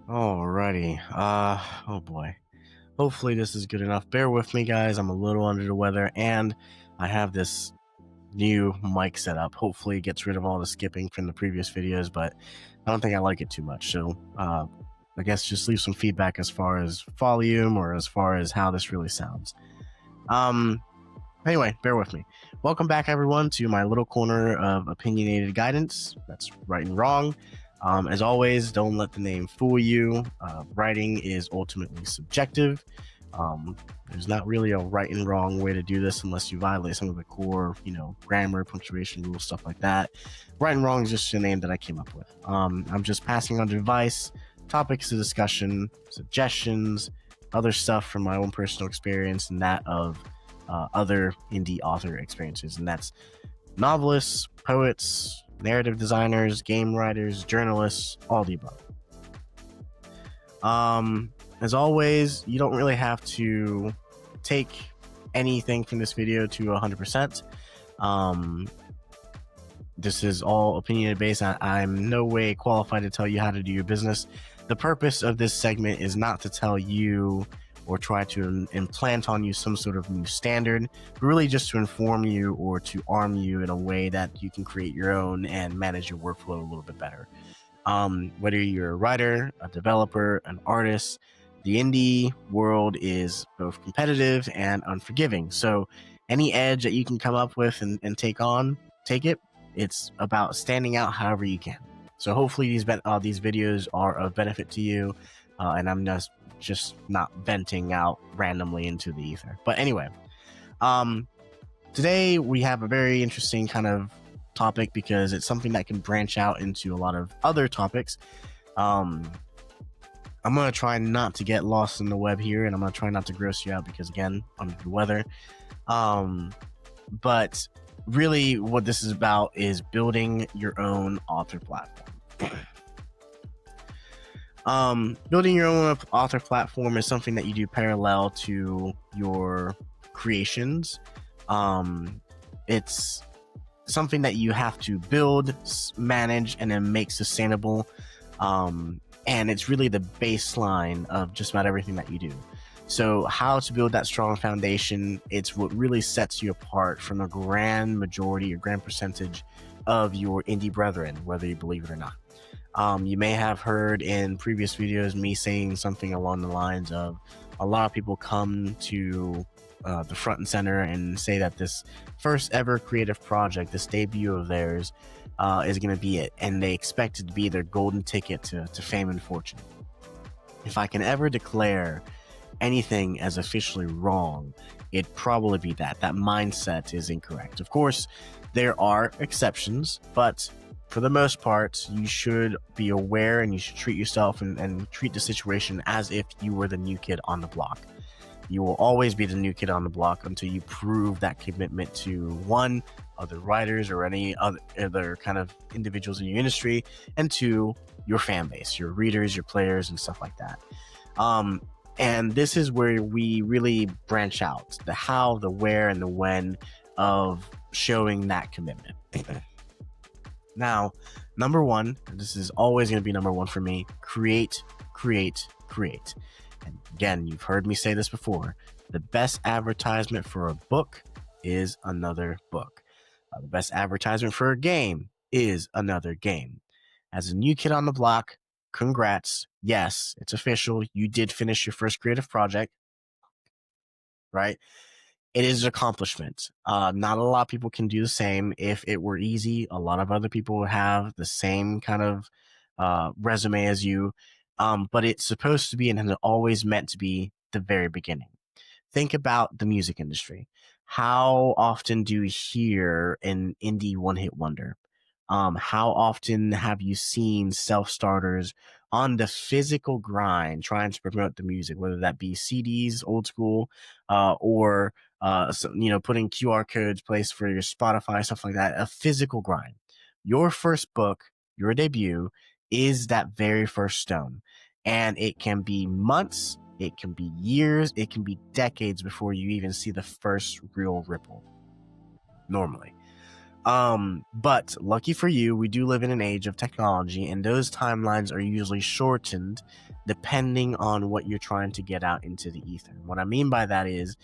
Alrighty. Oh boy. Hopefully this is good enough. Bear with me, guys. I'm a little under the weather, and I have this new mic set up. Hopefully it gets rid of all the skipping from the previous videos, but I don't think I like it too much. So, I guess just leave some feedback as far as volume or as far as how this really sounds. Anyway, bear with me. Welcome back, everyone, to my little corner of opinionated guidance. That's right and wrong. As always, don't let the name fool you. Writing is ultimately subjective. There's not really a right and wrong way to do this unless you violate some of the core, grammar, punctuation rules, stuff like that. Right and wrong is just a name that I came up with. I'm just passing on advice, topics of discussion, suggestions, other stuff from my own personal experience and that of other indie author experiences, and that's novelists, poets, narrative designers, game writers, journalists, all the above. As always, you don't really have to take anything from this video to 100%. This is all opinionated based. I'm no way qualified to tell you how to do your business. The purpose of this segment is not to tell you or try to implant on you some sort of new standard, but really just to inform you or to arm you in a way that you can create your own and manage your workflow a little bit better. Whether you're a writer, a developer, an artist, the indie world is both competitive and unforgiving. So any edge that you can come up with and take it. It's about standing out however you can. So hopefully these videos are of benefit to you, and I'm just not venting out randomly into the ether. But anyway, today we have a very interesting kind of topic because it's something that can branch out into a lot of other topics. I'm going to try not to get lost in the web here, and I'm going to try not to gross you out because, again, under the weather. But really what this is about is building your own author platform. Building your own author platform is something that you do parallel to your creations. It's something that you have to build, manage, and then make sustainable. And it's really the baseline of just about everything that you do. So how to build that strong foundation, it's what really sets you apart from a grand majority or grand percentage of your indie brethren, whether you believe it or not. You may have heard in previous videos me saying something along the lines of a lot of people come to the front and center and say that this first ever creative project, this debut of theirs, is going to be it, and they expect it to be their golden ticket to fame and fortune. If I can ever declare anything as officially wrong, it'd probably be that mindset is incorrect. Of course, there are exceptions, but for the most part, you should be aware and you should treat yourself and treat the situation as if you were the new kid on the block. You will always be the new kid on the block until you prove that commitment to, one, other writers or any other kind of individuals in your industry, and two, your fan base, your readers, your players, and stuff like that. And this is where we really branch out, the how, the where, and the when of showing that commitment. Now, number one, and this is always going to be number one for me, create. And again, you've heard me say this before, the best advertisement for a book is another book. The best advertisement for a game is another game. As a new kid on the block, congrats. Yes, it's official. You did finish your first creative project, right? It is an accomplishment. Not a lot of people can do the same. If it were easy, a lot of other people would have the same kind of resume as you. But it's supposed to be and has always meant to be the very beginning. Think about the music industry. How often do you hear an indie one-hit wonder? How often have you seen self-starters on the physical grind trying to promote the music, whether that be CDs, old school, or putting QR codes placed for your Spotify, stuff like that, a physical grind. Your first book, your debut, is that very first stone. And it can be months, it can be years, it can be decades before you even see the first real ripple, normally. But lucky for you, we do live in an age of technology, and those timelines are usually shortened depending on what you're trying to get out into the ether. What I mean by that is,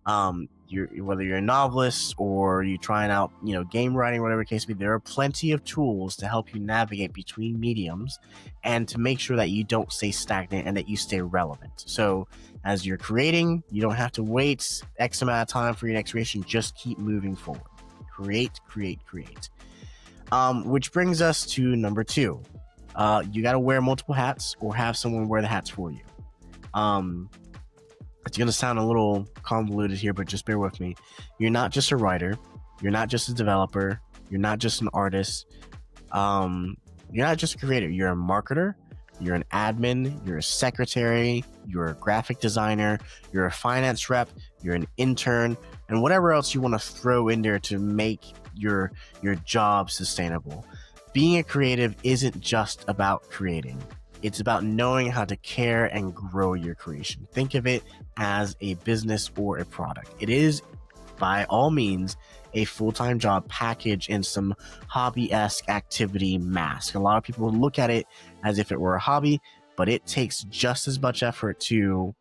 whether you're a novelist or you're trying out, game writing, whatever the case may be, there are plenty of tools to help you navigate between mediums and to make sure that you don't stay stagnant and that you stay relevant. So as you're creating, you don't have to wait X amount of time for your next creation. Just keep moving forward. Create. Which brings us to number 2. You got to wear multiple hats or have someone wear the hats for you. It's going to sound a little convoluted here, but just bear with me. You're not just a writer. You're not just a developer. You're not just an artist. You're not just a creator. You're a marketer. You're an admin. You're a secretary. You're a graphic designer. You're a finance rep. You're an intern. And whatever else you want to throw in there to make your job sustainable. Being a creative isn't just about creating. It's about knowing how to care and grow your creation. Think of it as a business or a product. It is, by all means, a full-time job packaged in some hobby-esque activity mask. A lot of people look at it as if it were a hobby, but it takes just as much effort to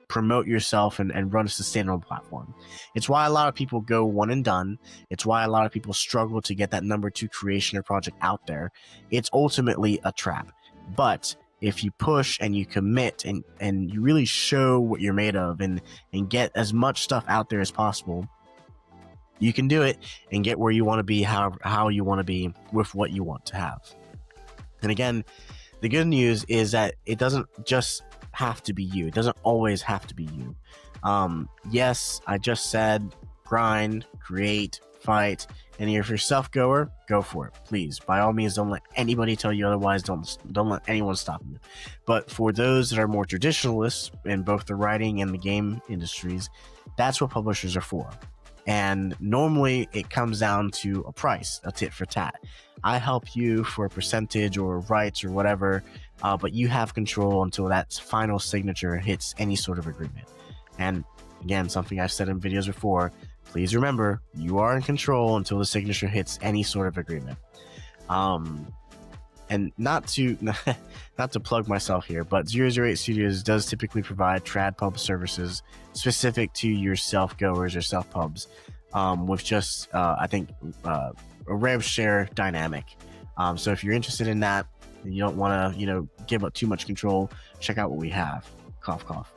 promote yourself and run a sustainable platform. It's why a lot of people go one and done. It's why a lot of people struggle to get that number 2 creation or project out there. It's ultimately a trap. But if you push and you commit and you really show what you're made of and get as much stuff out there as possible, you can do it and get where you want to be, how you want to be with what you want to have. And again, the good news is that it doesn't just have to be you. It doesn't always have to be you. Yes, I just said grind, create, fight, and if you're a self-goer, go for it. Please, by all means, don't let anybody tell you otherwise. Don't let anyone stop you. But for those that are more traditionalists in both the writing and the game industries, that's what publishers are for. And normally it comes down to a price, a tit for tat. I help you for a percentage or rights or whatever, but you have control until that final signature hits any sort of agreement. And again, something I've said in videos before, please remember, you are in control until the signature hits any sort of agreement. And not to plug myself here, but 008 Studios does typically provide trad pub services specific to your self-goers or self-pubs, with just, I think, a rev share dynamic. So if you're interested in that, and you don't want to, give up too much control, check out what we have. Cough, cough.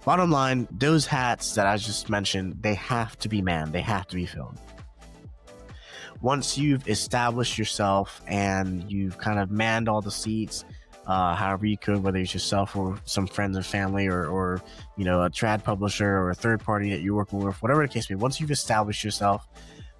Bottom line, those hats that I just mentioned, they have to be manned. They have to be filled. Once you've established yourself and you've kind of manned all the seats, however you could, whether it's yourself or some friends and family or a trad publisher or a third party that you're working with, whatever the case may be, once you've established yourself,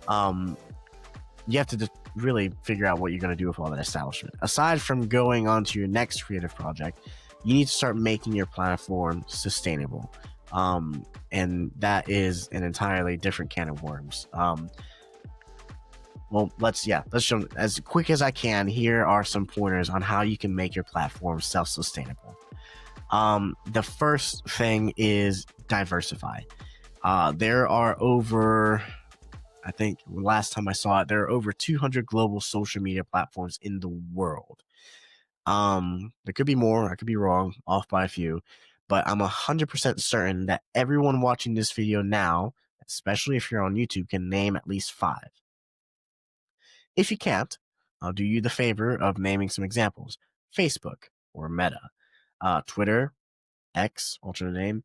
you have to just really figure out what you're going to do with all that establishment. Aside from going on to your next creative project, you need to start making your platform sustainable. And that is an entirely different can of worms. Well, let's show as quick as I can. Here are some pointers on how you can make your platform self-sustainable. The first thing is diversify. There are over, I think last time I saw it, there are over 200 global social media platforms in the world. There could be more. I could be wrong, off by a few, but I'm 100% certain that everyone watching this video now, especially if you're on YouTube, can name at least 5. If you can't, I'll do you the favor of naming some examples. Facebook or Meta, Twitter, X, alternate name,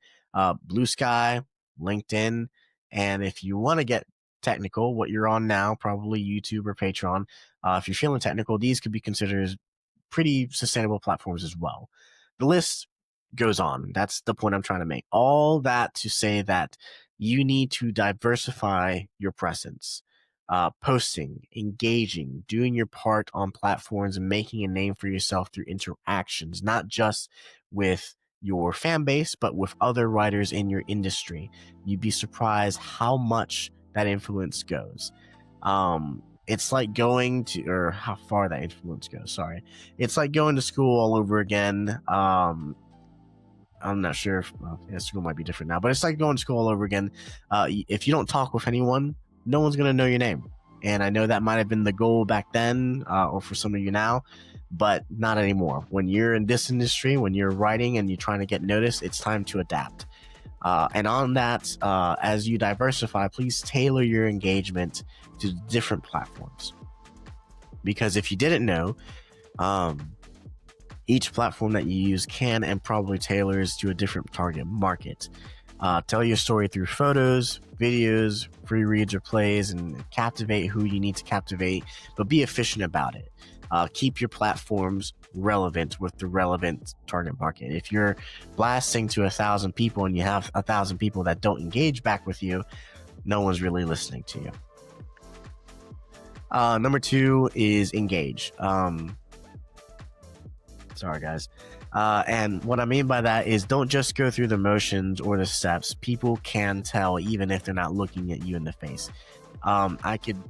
Blue Sky, LinkedIn, and if you want to get technical, what you're on now, probably YouTube or Patreon. If you're feeling technical, these could be considered as pretty sustainable platforms as well. The list goes on. That's the point I'm trying to make. All that to say that you need to diversify your presence. Posting, engaging, doing your part on platforms and making a name for yourself through interactions, not just with your fan base, but with other writers in your industry. You'd be surprised how much that influence goes. It's like going to, or how far that influence goes, sorry. It's like going to school all over again. I'm not sure if, school might be different now, but it's like going to school all over again. If you don't talk with anyone no one's going to know your name. And I know that might have been the goal back then, or for some of you now, but not anymore. When you're in this industry, when you're writing and you're trying to get noticed, it's time to adapt. And on that, as you diversify, please tailor your engagement to different platforms. Because if you didn't know, each platform that you use can and probably tailors to a different target market. Tell your story through photos, videos, free reads or plays, and captivate who you need to captivate, but be efficient about it. Keep your platforms relevant with the relevant target market. If you're blasting to 1,000 people and you have 1,000 people that don't engage back with you, no one's really listening to you. Number 2 is engage. Sorry, guys. And what I mean by that is don't just go through the motions or the steps. People can tell even if they're not looking at you in the face. I can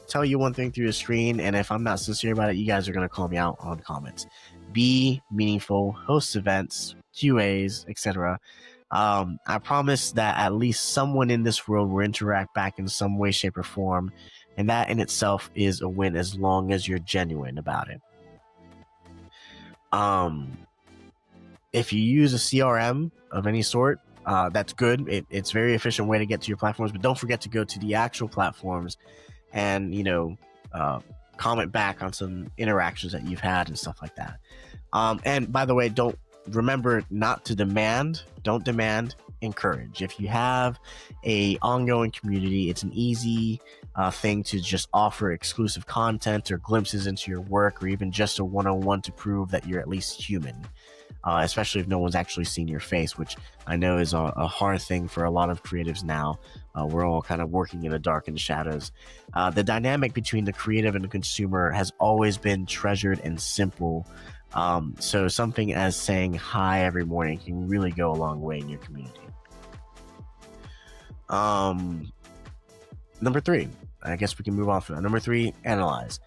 tell you one thing through the screen, and if I'm not sincere about it, you guys are going to call me out on comments. Be meaningful, host events, QAs, etc. I promise that at least someone in this world will interact back in some way, shape, or form, and that in itself is a win as long as you're genuine about it. If you use a CRM of any sort, that's good. It's a very efficient way to get to your platforms, but don't forget to go to the actual platforms and, comment back on some interactions that you've had and stuff like that. And by the way, don't demand, encourage. If you have a ongoing community, it's an easy thing to just offer exclusive content or glimpses into your work, or even just a one-on-one to prove that you're at least human. Especially if no one's actually seen your face, which I know is a hard thing for a lot of creatives now. We're all kind of working in the dark and shadows. The dynamic between the creative and the consumer has always been treasured and simple. So something as saying hi every morning can really go a long way in your community. Number 3, I guess we can move on from that. Number 3, analyze.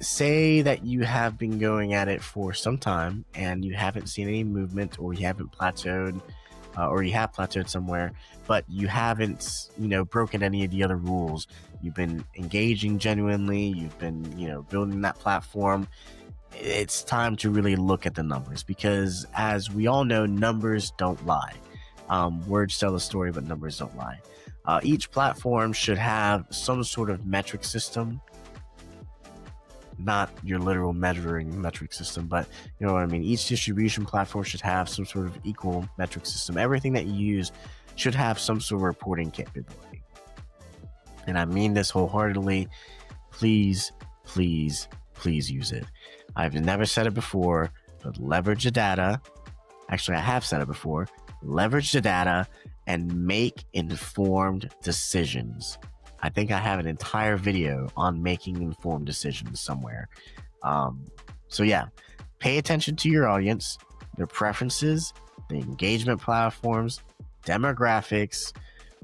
Say that you have been going at it for some time and you haven't seen any movement, or you haven't plateaued, or you have plateaued somewhere, but you haven't, broken any of the other rules. You've been engaging genuinely. You've been, building that platform. It's time to really look at the numbers, because as we all know, numbers don't lie. Words tell a story, but numbers don't lie. Each platform should have some sort of metric system. Not your literal measuring metric system, but you know what I mean. Each distribution platform should have some sort of equal metric system. Everything that you use should have some sort of reporting capability. And I mean this wholeheartedly. Please, please, please use it. I've never said it before, but leverage the data. Actually, I have said it before. Leverage the data and make informed decisions. I think I have an entire video on making informed decisions somewhere. So yeah, pay attention to your audience, their preferences, the engagement platforms, demographics,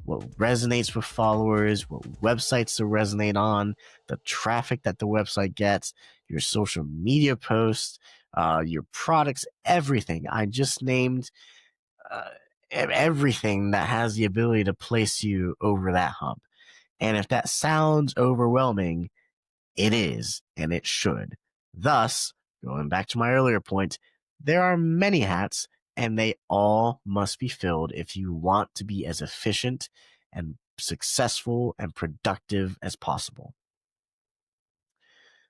what resonates with followers, what websites to resonate on, the traffic that the website gets, your social media posts, your products, everything. I just named everything that has the ability to place you over that hump. And if that sounds overwhelming, it is, and it should. Thus, going back to my earlier point, there are many hats, and they all must be filled if you want to be as efficient and successful and productive as possible.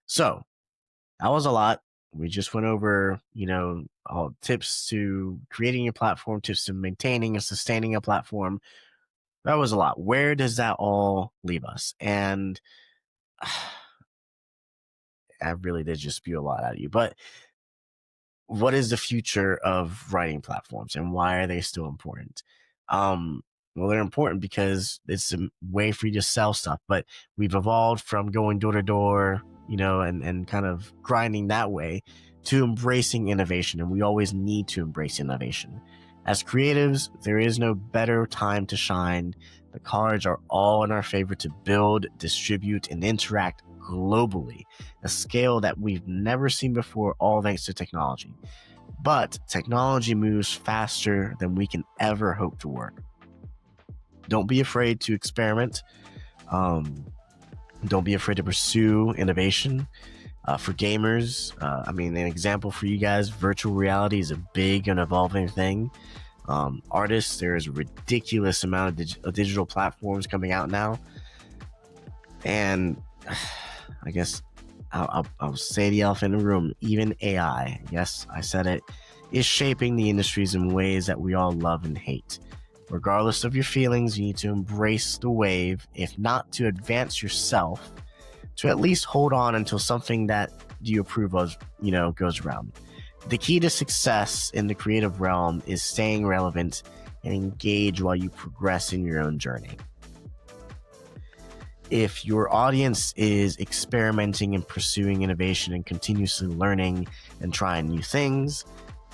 So, that was a lot. We just went over, all tips to creating your platform, tips to maintaining and sustaining a platform. That was a lot. Where does that all leave us? And I really did just spew a lot at you, but what is the future of writing platforms, and why are they still important? Well, they're important because it's a way for you to sell stuff, but we've evolved from going door to door, and kind of grinding that way, to embracing innovation. And we always need to embrace innovation. As creatives, there is no better time to shine. The cards are all in our favor to build, distribute, and interact globally, a scale that we've never seen before, all thanks to technology. But technology moves faster than we can ever hope to work. don't be afraid to experiment. Don't be afraid to pursue innovation. For gamers, I mean, an example for you guys, virtual reality is a big and evolving thing. Artists, there is a ridiculous amount of digital platforms coming out now. And I guess I'll say the elephant in the room, even AI, yes, I said it, is shaping the industries in ways that we all love and hate. Regardless of your feelings, you need to embrace the wave, if not to advance yourself, to at least hold on until something that you approve of, goes around. The key to success in the creative realm is staying relevant and engage while you progress in your own journey. If your audience is experimenting and pursuing innovation and continuously learning and trying new things,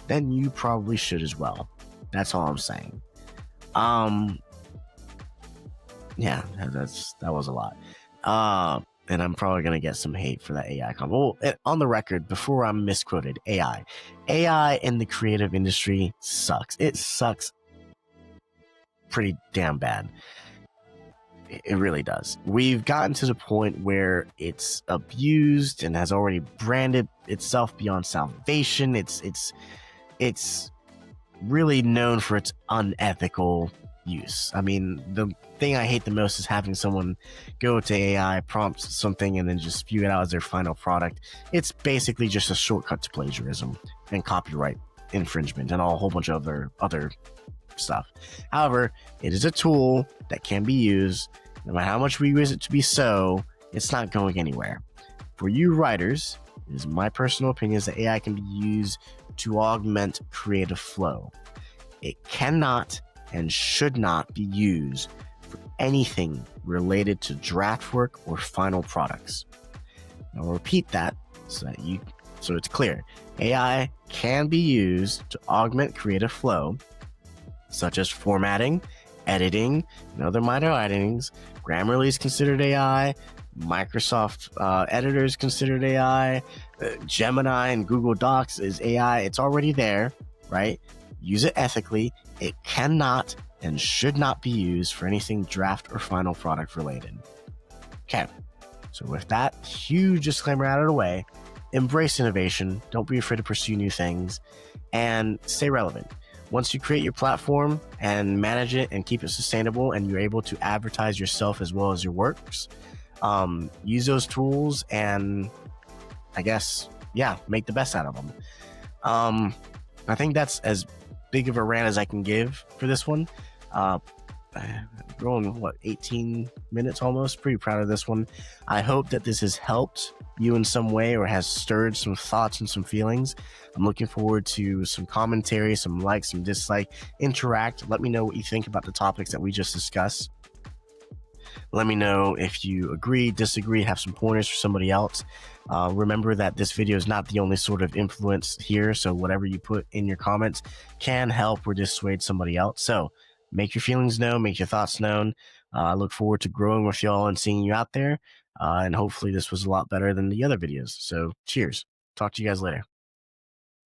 then you probably should as well. That's all I'm saying. Yeah, that was a lot. And I'm probably going to get some hate for that AI comment. Well, on the record, before I'm misquoted, AI in the creative industry sucks. It sucks pretty damn bad. It really does. We've gotten to the point where it's abused and has already branded itself beyond salvation. It's really known for its unethical use. I mean, the thing I hate the most is having someone go to AI, prompt something, and then just spew it out as their final product. It's basically just a shortcut to plagiarism and copyright infringement and a whole bunch of other stuff. However, it is a tool that can be used. No matter how much we use it to be so, it's not going anywhere. For you writers, it is my personal opinion is that AI can be used to augment creative flow. It cannot and should not be used for anything related to draft work or final products. I'll repeat that so it's clear. AI can be used to augment creative flow, such as formatting, editing, and other minor editings. Grammarly is considered AI. Microsoft Editor is considered AI. Gemini and Google Docs is AI. It's already there, right? Use it ethically. It cannot and should not be used for anything draft or final product related. Okay, so with that huge disclaimer out of the way, embrace innovation. Don't be afraid to pursue new things and stay relevant. Once you create your platform and manage it and keep it sustainable and you're able to advertise yourself as well as your works, use those tools and I guess, make the best out of them. I think that's as big of a rant as I can give for this one. Going 18 minutes almost. Pretty proud of this one. I hope that this has helped you in some way or has stirred some thoughts and some feelings. I'm looking forward to some commentary, some like, some dislike. Interact. Let me know what you think about the topics that we just discussed. Let me know if you agree, disagree, have some pointers for somebody else. Remember that this video is not the only sort of influence here, so whatever you put in your comments can help or dissuade somebody else. So make your feelings known, make your thoughts known. I look forward to growing with y'all and seeing you out there. And hopefully this was a lot better than the other videos. So cheers. Talk to you guys later.